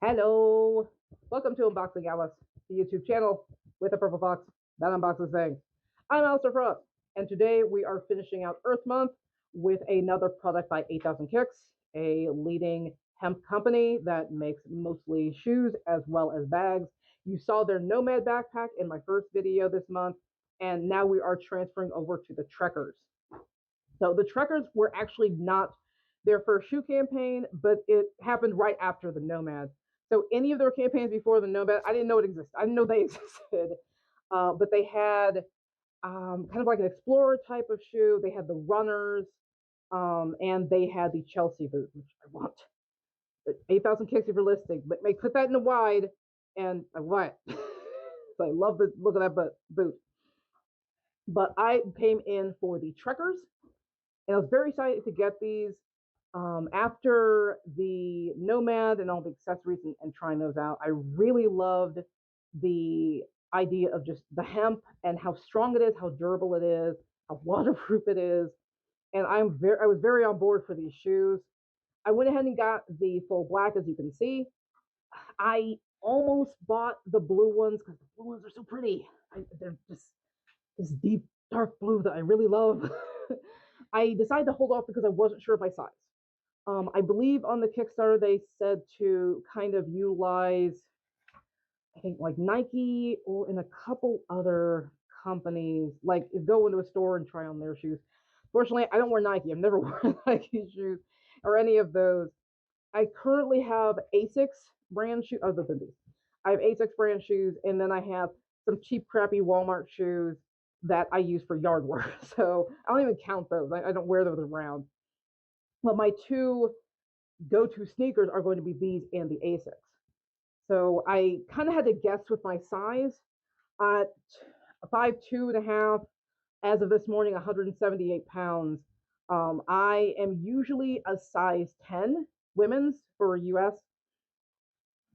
Hello, welcome to Unboxing Alyss, the YouTube channel with a purple box that unboxes things. I'm Alistair Frost, and today we are finishing out Earth Month with another product by 8,000 Kicks, a leading hemp company that makes mostly shoes as well as bags. You saw their Nomad backpack in my first video this month, and now we are transferring over to the Trekkers. So the Trekkers were actually not their first shoe campaign, but it happened right after the Nomad. So any of their campaigns before the Nomad, I didn't know it existed. I didn't know they existed. But they had kind of like an explorer type of shoe. They had the runners, and they had the Chelsea boot, which I want. 8,000 kicks if you're listening, but may put that in the wide, and I want it. So I love the look of that boot. But I came in for the Trekkers, and I was very excited to get these. After the Nomad and all the accessories and trying those out, I really loved the idea of just the hemp and how strong it is, how durable it is, how waterproof it is. And I was very on board for these shoes. I went ahead and got the full black, as you can see. I almost bought the blue ones because the blue ones are so pretty. They're just this deep, dark blue that I really love. I decided to hold off because I wasn't sure of my size. I believe on the Kickstarter they said to kind of utilize, I think like Nike or in a couple other companies, like if go into a store and try on their shoes. Fortunately, I don't wear Nike. I've never worn Nike shoes or any of those. I currently have Asics brand shoes, other than these. I have Asics brand shoes, and then I have some cheap, crappy Walmart shoes that I use for yard work. So I don't even count those. I don't wear those around. But my two go-to sneakers are going to be these and the Asics. So I kind of had to guess with my size. At 5'2.5", as of this morning, 178 pounds. I am usually a size 10 women's for US.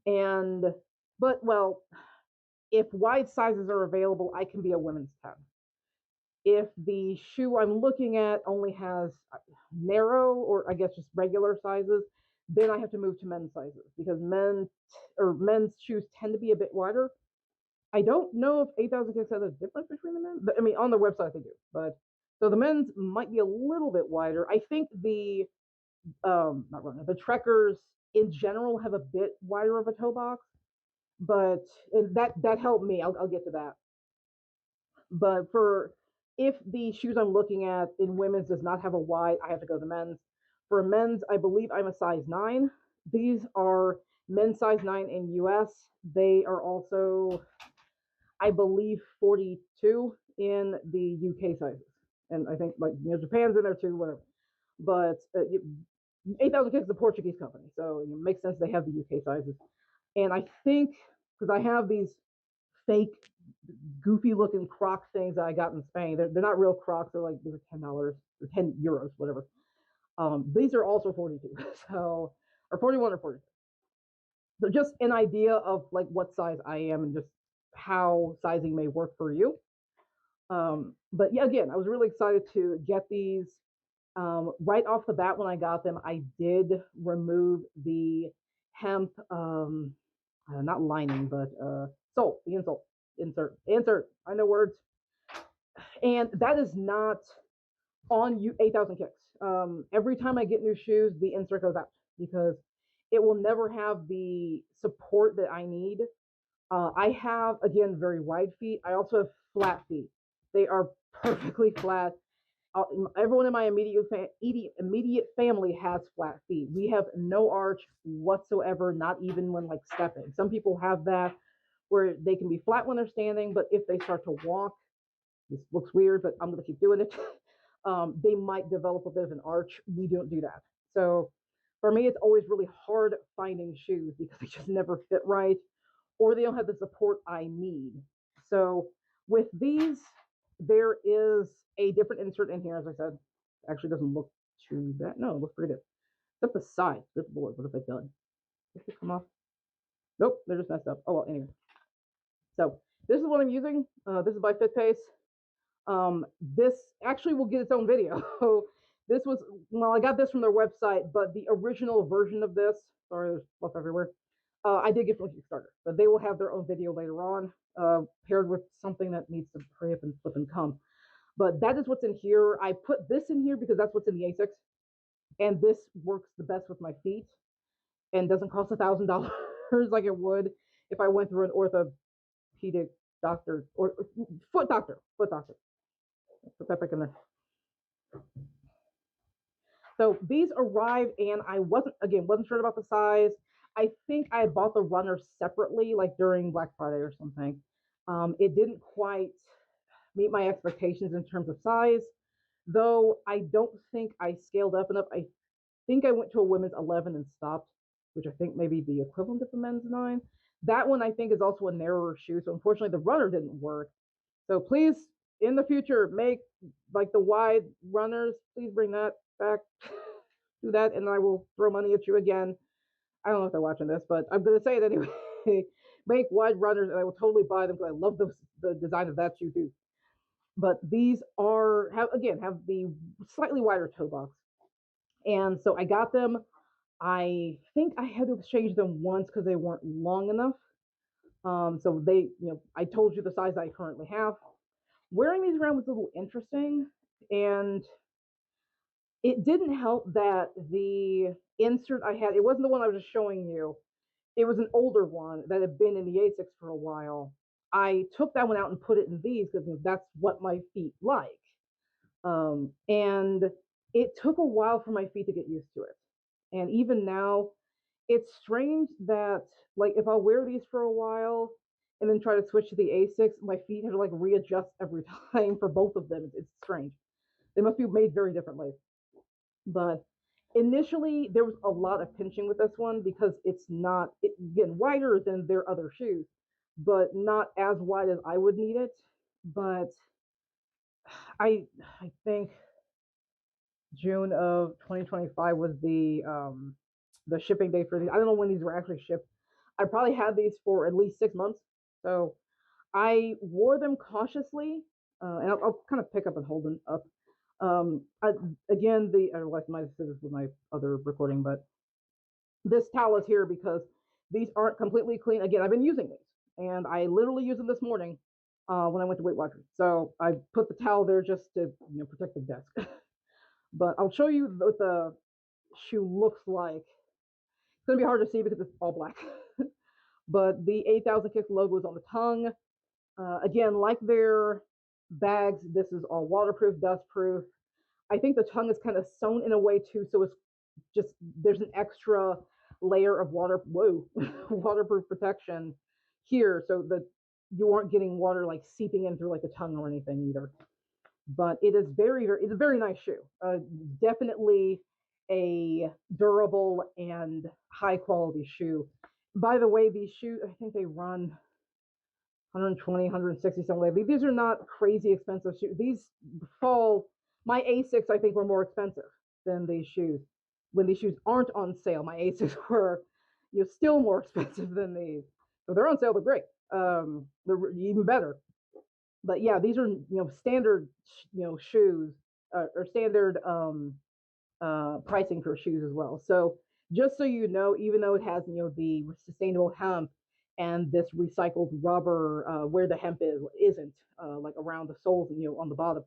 But if wide sizes are available, I can be a women's 10. If the shoe I'm looking at only has narrow or I guess just regular sizes, then I have to move to men's sizes because men's shoes tend to be a bit wider. I don't know if 8,000 Kicks has a difference between the men. I mean, on their website they do, but so the men's might be a little bit wider. I think the not running the Trekkers in general have a bit wider of a toe box, but that helped me. I'll get to that. But for if the shoes I'm looking at in women's does not have a wide, I have to go to men's. For men's, I believe I'm a size 9. These are men's size 9 in US. They are also, I believe, 42 in the UK sizes. And I think Japan's in there too, whatever. But 8,000 Kicks is a Portuguese company, so it makes sense they have the UK sizes. And I think because I have these fake goofy looking Croc things that I got in Spain. They're not real Crocs. They're $10 or €10, whatever. These are also 42, so or 41 or 42. So just an idea of like what size I am and just how sizing may work for you. But yeah, again, I was really excited to get these. Right off the bat when I got them, I did remove the hemp, not lining, but sole, the insert. I know words. And that is not on you 8,000 Kicks. Every time I get new shoes, the insert goes out because it will never have the support that I need. I have, again, very wide feet. I also have flat feet. They are perfectly flat. Everyone in my immediate family has flat feet. We have no arch whatsoever, not even when like stepping. Some people have that where they can be flat when they're standing, but if they start to walk, this looks weird, but I'm going to keep doing it. They might develop a bit of an arch. We don't do that. So for me, it's always really hard finding shoes because they just never fit right or they don't have the support I need. So with these, there is a different insert in here, as I said. Actually doesn't look too bad. No, it looks pretty good. Except the side. Good Lord, what have I done? Did it come off? Nope, they're just messed up. Oh, well, anyway. So this is what I'm using. This is by FitPace. This actually will get its own video. This was, well, I got this from their website, but the original version of this, sorry, there's stuff everywhere. I did get from Kickstarter, but they will have their own video later on, paired with something that needs to hurry up and flip and come. But that is what's in here. I put this in here because that's what's in the A6, and this works the best with my feet and doesn't cost $1,000 like it would if I went through an orthopedic doctor or foot doctor. Foot doctor. Put that back in there. So these arrived, and I wasn't sure about the size. I think I bought the runner separately, like during Black Friday or something. It didn't quite meet my expectations in terms of size, though I don't think I scaled up enough. I think I went to a women's 11 and stopped, which I think may be the equivalent of a men's 9. That one I think is also a narrower shoe, so unfortunately the runner didn't work. So please, in the future, make like the wide runners. Please bring that back. Do that, and I will throw money at you again. I don't know if they're watching this, but I'm going to say it anyway. Make wide runners, and I will totally buy them because I love the design of that shoe too. But these have the slightly wider toe box, and so I got them. I think I had to exchange them once because they weren't long enough. So I told you the size I currently have. Wearing these around was a little interesting, and it didn't help that the insert I had, it wasn't the one I was just showing you. It was an older one that had been in the A6 for a while. I took that one out and put it in these because that's what my feet like. And it took a while for my feet to get used to it. And even now, it's strange that, like, if I'll wear these for a while and then try to switch to the A6, my feet have to like readjust every time for both of them. It's strange. They must be made very differently. But initially, there was a lot of pinching with this one because it's not, again, wider than their other shoes, but not as wide as I would need it. But I think June of 2025 was the shipping date for these. I don't know when these were actually shipped. I probably had these for at least 6 months. So I wore them cautiously, and I'll kind of pick up and hold them up. Again, I might have said this with my other recording, but this towel is here because these aren't completely clean. Again, I've been using these, and I literally used them this morning when I went to Weight Watchers. So I put the towel there just to protect the desk. But I'll show you what the shoe looks like. It's gonna be hard to see because it's all black. But the 8,000 Kicks logo is on the tongue. Again, like their bags, this is all waterproof, dustproof. I think the tongue is kind of sewn in a way too, so it's just there's an extra layer of waterproof protection here, so that you aren't getting water like seeping in through like the tongue or anything either. But it is it's a very nice shoe. Definitely a durable and high quality shoe. By the way, these shoes, I think they run 120, 160 something. These are not crazy expensive shoes. My A6 I think were more expensive than these shoes. When these shoes aren't on sale, my A6 were still more expensive than these. So they're on sale, they're great. They're even better. But yeah, these are standard shoes or standard pricing for shoes as well. So just so you know, even though it has the sustainable hemp and this recycled rubber where the hemp isn't like around the soles and on the bottom,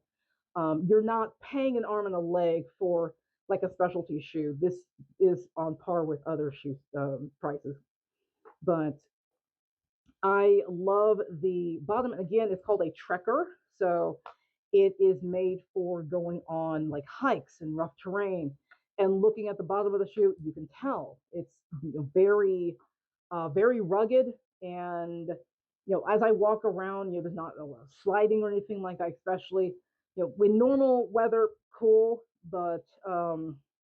you're not paying an arm and a leg for like a specialty shoe. This is on par with other shoe prices. But I love the bottom. Again, it's called a trekker. So it is made for going on like hikes and rough terrain. And looking at the bottom of the shoe, you can tell it's very, very rugged. And as I walk around, there's not a lot of sliding or anything like that. Especially, when normal weather, cool. But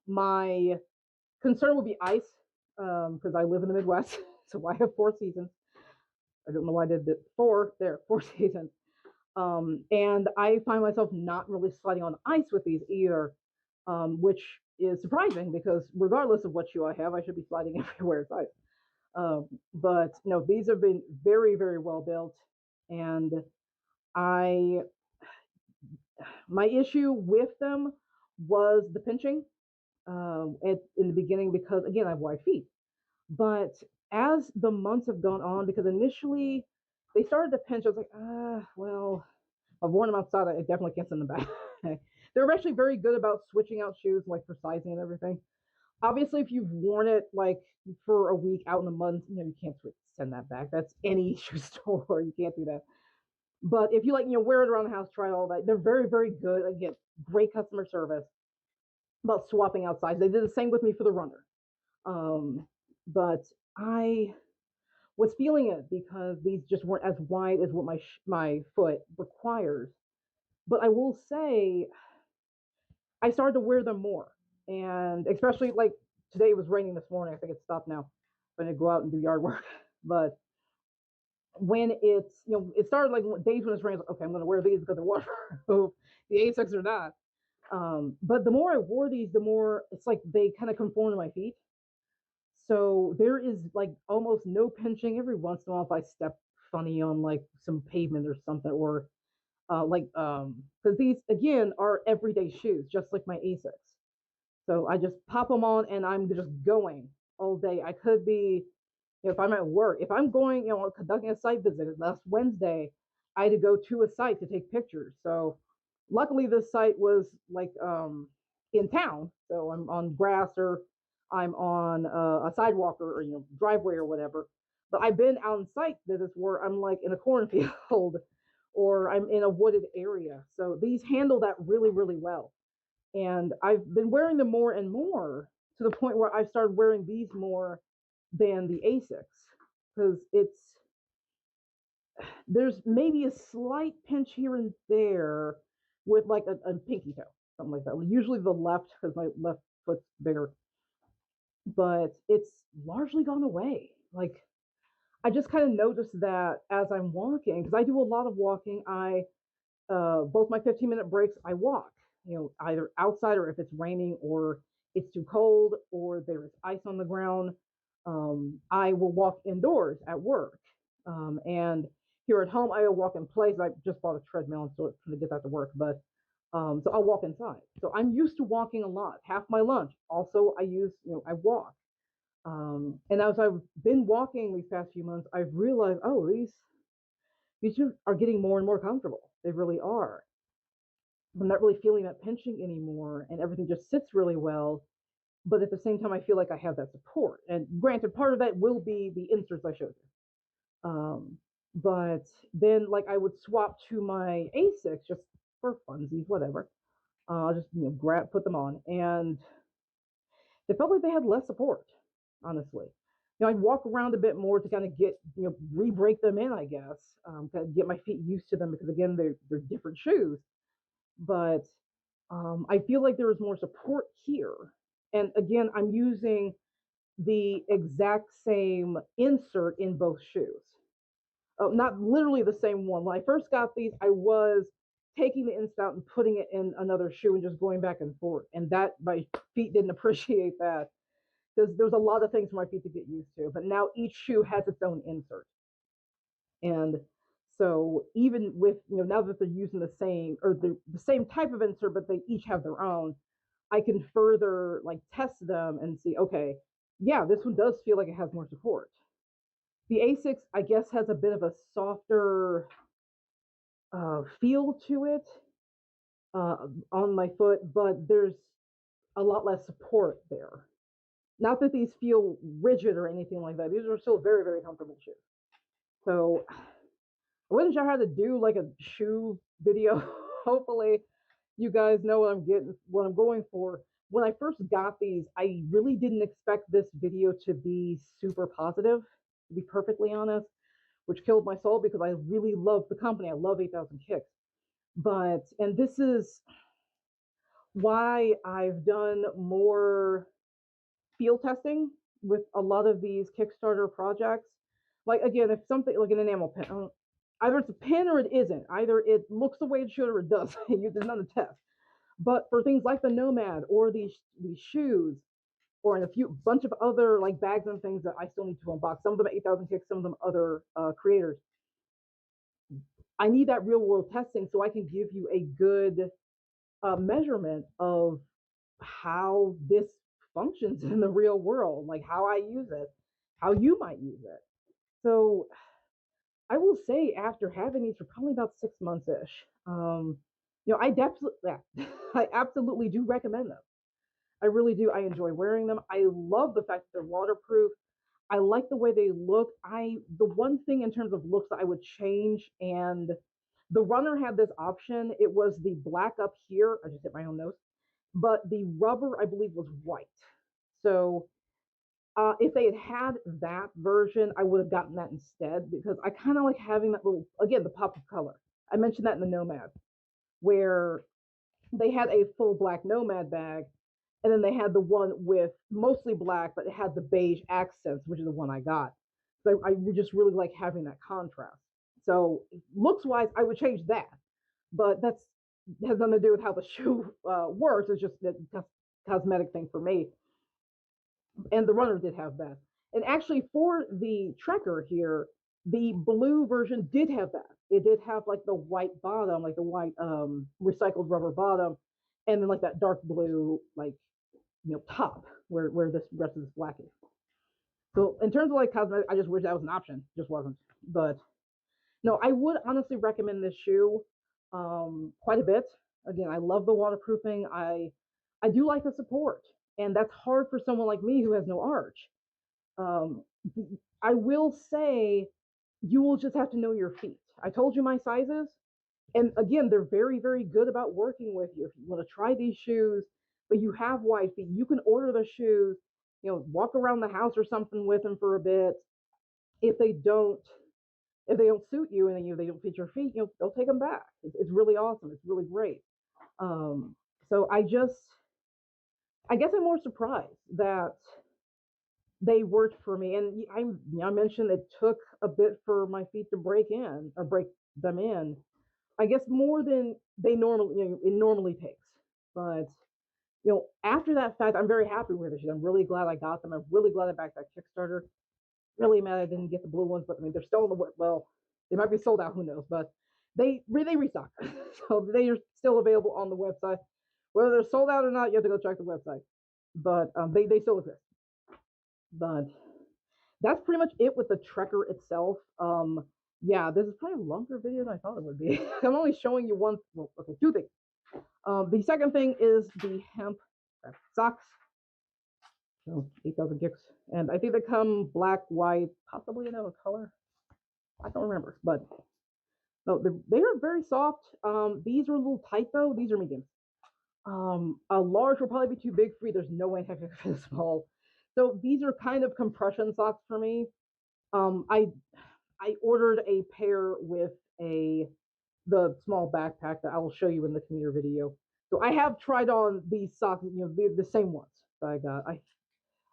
my concern would be ice because I live in the Midwest, so I have 4 seasons. I don't know why I did that. 4 seasons. And I find myself not really sliding on ice with these either, which is surprising because regardless of what shoe I have, I should be sliding everywhere it's ice. But these have been very, very well built, and my issue with them was the pinching in the beginning because again I have wide feet, but as the months have gone on, because initially they started to pinch, I was like, well, I've worn them outside. I definitely can't send them back. They're actually very good about switching out shoes, like for sizing and everything. Obviously, if you've worn it like for a week out in the mud, you can't send that back. That's any shoe store. You can't do that. But if you like, wear it around the house, try all that. They're very, very good. Again, great customer service about swapping out size. They did the same with me for the runner. But I was feeling it because these just weren't as wide as what my foot requires. But I will say, I started to wear them more, and especially like today it was raining this morning. I think it stopped now. I'm gonna go out and do yard work, but when it's it started like days when it's raining. Okay, I'm gonna wear these because they're waterproof. The Asics are not. But the more I wore these, the more it's like they kind of conform to my feet. So there is like almost no pinching. Every once in a while, if I step funny on like some pavement or something, or because these again are everyday shoes, just like my Asics. So I just pop them on and I'm just going all day. I could be, if I'm at work, if I'm going, conducting a site visit. Last Wednesday, I had to go to a site to take pictures. So luckily, this site was like in town. So I'm on grass, or I'm on a sidewalk, or driveway or whatever. But I've been out on site visits where I'm like in a cornfield or I'm in a wooded area. So these handle that really, really well. And I've been wearing them more and more to the point where I've started wearing these more than the Asics, because there's maybe a slight pinch here and there with like a pinky toe, something like that. Usually the left, because my left foot's bigger, but it's largely gone away. Like I just kind of noticed that as I'm walking, because I do a lot of walking. I both my 15-minute breaks, I walk, either outside, or if it's raining or it's too cold or there's ice on the ground, I will walk indoors at work. And here at home, I will walk in place. I just bought a treadmill, and so it's going to get that to work. But so I'll walk inside. So I'm used to walking a lot. Half my lunch, also I walk. And as I've been walking these past few months, I've realized, oh, these are getting more and more comfortable. They really are. I'm not really feeling that pinching anymore, and everything just sits really well. But at the same time, I feel like I have that support. And granted, part of that will be the inserts I showed you. But then, like, I would swap to my Asics just for funsies, whatever. I'll just put them on, and they felt like they had less support. Honestly, I'd walk around a bit more to kind of get re-break them in, I guess, kind of get my feet used to them, because again, they're different shoes. But I feel like there is more support here. And again, I'm using the exact same insert in both shoes. Not literally the same one. When I first got these, I was taking the insert out and putting it in another shoe and just going back and forth. And that, my feet didn't appreciate that, because there's a lot of things for my feet to get used to. But now each shoe has its own insert. And so even with, now that they're using the same, or the same type of insert, but they each have their own, I can further like test them and see, okay, yeah, this one does feel like it has more support. The Asics, I guess, has a bit of a softer feel to it on my foot, but there's a lot less support there. Not that these feel rigid or anything like that. These are still very, very comfortable shoes. So I wasn't sure how to do like a shoe video. Hopefully you guys know what I'm going for. When I first got these, I really didn't expect this video to be super positive, to be perfectly honest, which killed my soul, because I really love the company. I love 8,000 Kicks. And this is why I've done more field testing with a lot of these Kickstarter projects. Like, again, if something like an enamel pin, either it's a pin or it isn't. Either it looks the way it should or it doesn't. There's none to test. But for things like the Nomad or these shoes, or in a bunch of other like bags and things that I still need to unbox, some of them 8,000 Kicks, some of them other creators, I need that real world testing so I can give you a good measurement of how this functions in the real world, like how I use it, how you might use it. So I will say after having these for probably about 6 months ish, I definitely, yeah, I absolutely do recommend them. I really do. I enjoy wearing them. I love the fact that they're waterproof. I like the way they look. The one thing in terms of looks that I would change, and the runner had this option. It was the black up here. I just hit my own nose, but the rubber I believe was white. So if they had that version, I would have gotten that instead because I kind of like having that little, again, the pop of color. I mentioned that in the Nomad, where they had a full black Nomad bag, and then they had the one with mostly black, but it had the beige accents, which is the one I got. So I just really like having that contrast. So looks wise, I would change that, but that's has nothing to do with how the shoe works. It's just a cosmetic thing for me. And the runner did have that. And actually, for the Trekker here, the blue version did have that. It did have like the white bottom, like the white recycled rubber bottom, and then like that dark blue, like top where this rest of this black is. So in terms of like cosmetic, I just wish that was an option. Just wasn't. But no, I would honestly recommend this shoe quite a bit. Again, I love the waterproofing. I do like the support, and that's hard for someone like me who has no arch. Um, I will say you will just have to know your feet. I told you my sizes, and again, they're very, very good about working with you. If you want to try these shoes, but you have wide feet, you can order the shoes, walk around the house or something with them for a bit. If they don't, if they don't suit you and they don't fit your feet, they'll take them back. It's really awesome. It's really great. So I guess I'm more surprised that they worked for me. And I mentioned it took a bit for my feet to break in or break them in. I guess more than they normally it normally takes. But after that fact, I'm very happy with it. I'm really glad I got them. I'm really glad I backed that Kickstarter. Really mad I didn't get the blue ones, but I mean they're still in the well, they might be sold out. Who knows? But they restock, so they are still available on the website. Whether they're sold out or not, you have to go check the website. But they still exist. But that's pretty much it with the Trekker itself. Yeah, this is probably a longer video than I thought it would be. I'm only showing you one. Well, okay, two things. The second thing is the hemp socks. So 8,000 kicks, and I think they come black, white, possibly another color. I don't remember, but no, they are very soft. These are a little tight though. These are mediums. A large will probably be too big for you. There's no way I can fit a small. So these are kind of compression socks for me. I ordered a pair with the small backpack that I will show you in the commuter video. So I have tried on these socks, the same ones that I got.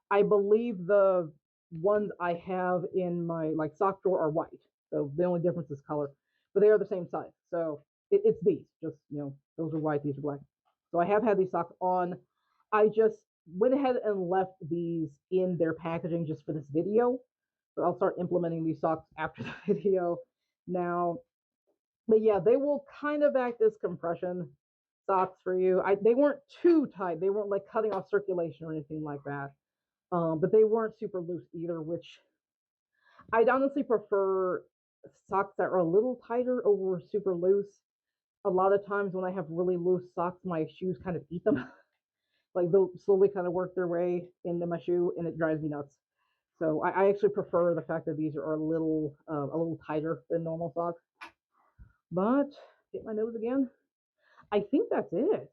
I believe the ones I have in my like sock drawer are white. So the only difference is color, but they are the same size. So it's these. Just those are white, these are black. So I have had these socks on. I just went ahead and left these in their packaging just for this video. So I'll start implementing these socks after the video now. But yeah, they will kind of act as compression socks for you. They weren't too tight. They weren't like cutting off circulation or anything like that. But they weren't super loose either, which I'd honestly prefer socks that are a little tighter over super loose. A lot of times when I have really loose socks, my shoes kind of eat them. Like they'll slowly kind of work their way into my shoe, and it drives me nuts. So I actually prefer the fact that these are a little tighter than normal socks. But hit my nose again. I think that's it.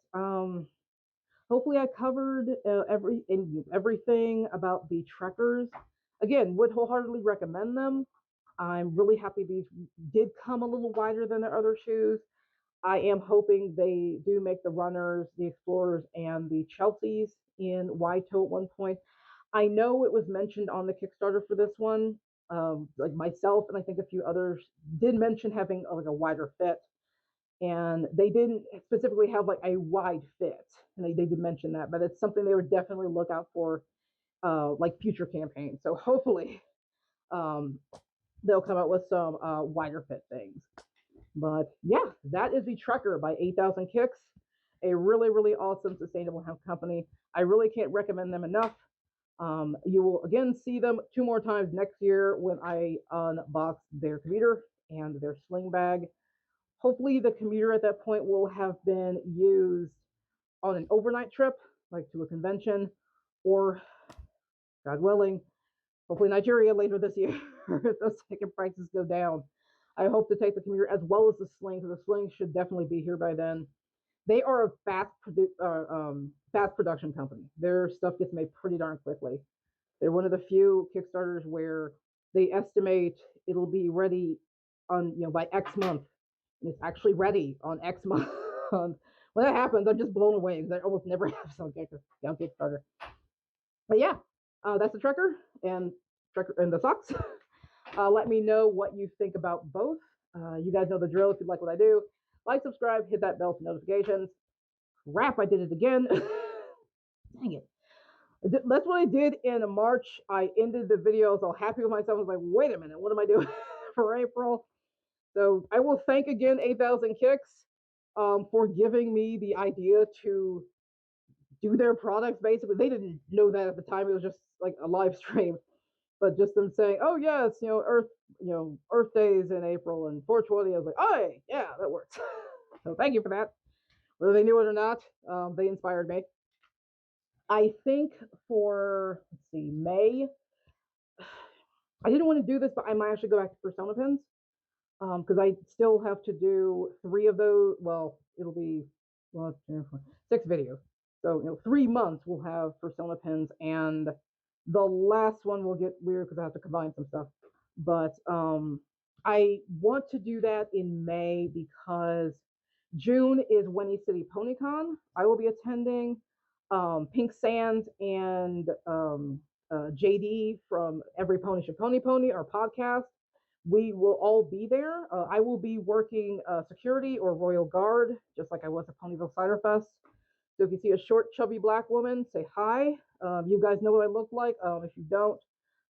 Hopefully I covered everything about the Trekkers. Again, would wholeheartedly recommend them. I'm really happy these did come a little wider than their other shoes. I am hoping they do make the Runners, the Explorers, and the Chelseas in wide toe at one point. I know it was mentioned on the Kickstarter for this one. Like myself and I think a few others did mention having like a wider fit, and they didn't specifically have like a wide fit, and they did mention that, but it's something they would definitely look out for, like future campaigns. So hopefully, um, they'll come out with some wider fit things. But yeah, that is the Trekker by 8,000 Kicks, a really, really awesome sustainable hemp company. I really can't recommend them enough. You will again see them 2 more times next year when I unbox their commuter and their sling bag. Hopefully, the commuter at that point will have been used on an overnight trip, like to a convention, or, God willing, hopefully Nigeria later this year if those ticket prices go down. I hope to take the commuter as well as the sling, because the sling should definitely be here by then. They are a fast production company. Their stuff gets made pretty darn quickly. They're one of the few Kickstarters where they estimate it'll be ready on by X month, and it's actually ready on X month. When that happens, I'm just blown away because I almost never have something on Kickstarter. But yeah, that's the trucker and the socks. Let me know what you think about both. You guys know the drill. If you like what I do, like, subscribe, hit that bell for notifications. Crap, I did it again. Dang it. That's what I did in March. I ended the video. I was all happy with myself. I was like, wait a minute, what am I doing for April? So I will thank again 8,000 Kicks for giving me the idea to do their products. Basically, they didn't know that at the time. It was just like a live stream. But just them saying, oh yes, Earth Days in April and 420. I was like, oh yeah, that works. So thank you for that. Whether they knew it or not, they inspired me. I think for, let's see, May, I didn't want to do this, but I might actually go back to Persona pins because I still have to do 3 of those. Well, it'll be 6 videos. So 3 months we'll have Persona pins, and the last one will get weird because I have to combine some stuff. But I want to do that in May because June is Winnie City PonyCon. I will be attending. Pink Sands and JD from Everypony Should Pony, our podcast. We will all be there. I will be working security or Royal Guard, just like I was at Ponyville Cider Fest. So if you see a short, chubby black woman, say hi. You guys know what I look like. If you don't,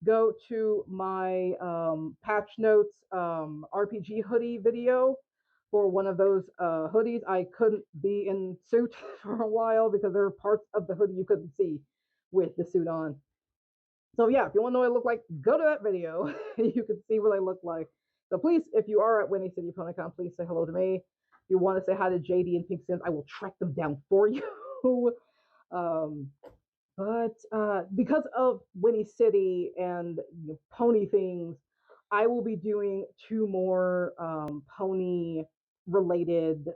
go to my Patch Notes RPG hoodie video for one of those hoodies. I couldn't be in suit for a while because there are parts of the hoodie you couldn't see with the suit on. So yeah, if you want to know what I look like, go to that video. You can see what I look like. So please, if you are at Winnie City PonyCon, please say hello to me. If you want to say hi to JD and Pink Sims, I will track them down for you. But because of Winnie City and pony things, I will be doing 2 more pony related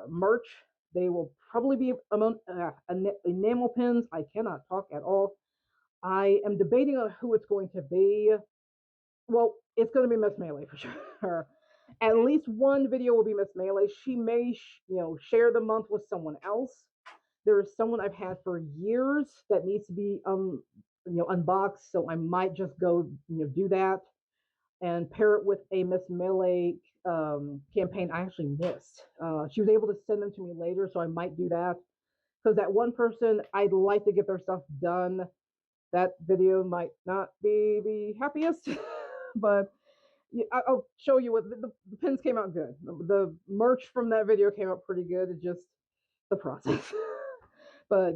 merch. They will probably be enamel pins. I cannot talk at all. I am debating on who it's going to be. Well, it's going to be Miss Melee for sure. At least one video will be Miss Melee. She may, share the month with someone else. There is someone I've had for years that needs to be, unboxed. So I might just go, do that and pair it with a Miss Melee campaign I actually missed. She was able to send them to me later, so I might do that. Because that one person, I'd like to get their stuff done. That video might not be the happiest, but I'll show you what the pins came out good. The merch from that video came out pretty good. It's just the process. But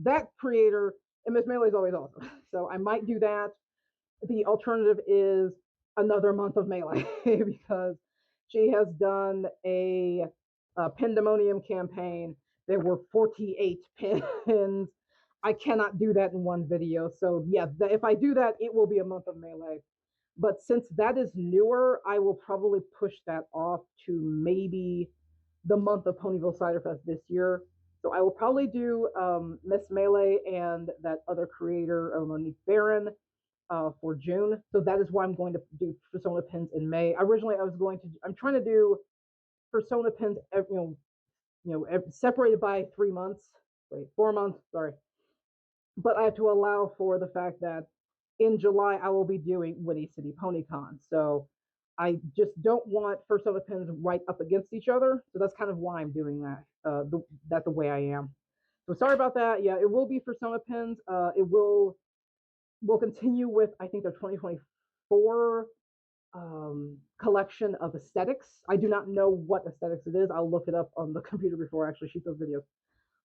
that creator, and Miss Melee is always awesome. So I might do that. The alternative is another month of Melee because she has done a Pandemonium campaign. There were 48 pins. I cannot do that in one video. So yeah, if I do that, it will be a month of Melee. But since that is newer, I will probably push that off to maybe the month of Ponyville Cider Fest this year. So I will probably do Miss Melee and that other creator, Monique Barron, for June. So that is why I'm going to do Persona pins in May. Originally, I'm trying to do Persona pins, separated by 3 months. Wait, 4 months. Sorry. But I have to allow for the fact that in July I will be doing Winnie City PonyCon. So I just don't want Persona pins right up against each other. So that's kind of why I'm doing that. The way I am. So sorry about that. Yeah, it will be Persona pins. It will continue with, I think, their 2024 collection of aesthetics. I do not know what aesthetics it is. I'll look it up on the computer before I actually shoot those videos.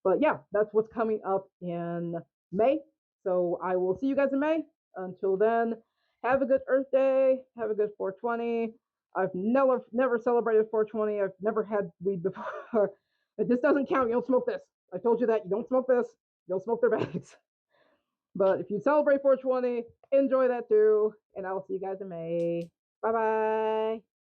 But yeah, that's what's coming up in May. So I will see you guys in May. Until then, have a good Earth Day. Have a good 420. I've never celebrated 420. I've never had weed before. But this doesn't count. You don't smoke this. I told you that. You don't smoke this. You don't smoke their bags. But if you celebrate 420, enjoy that too. And I will see you guys in May. Bye bye.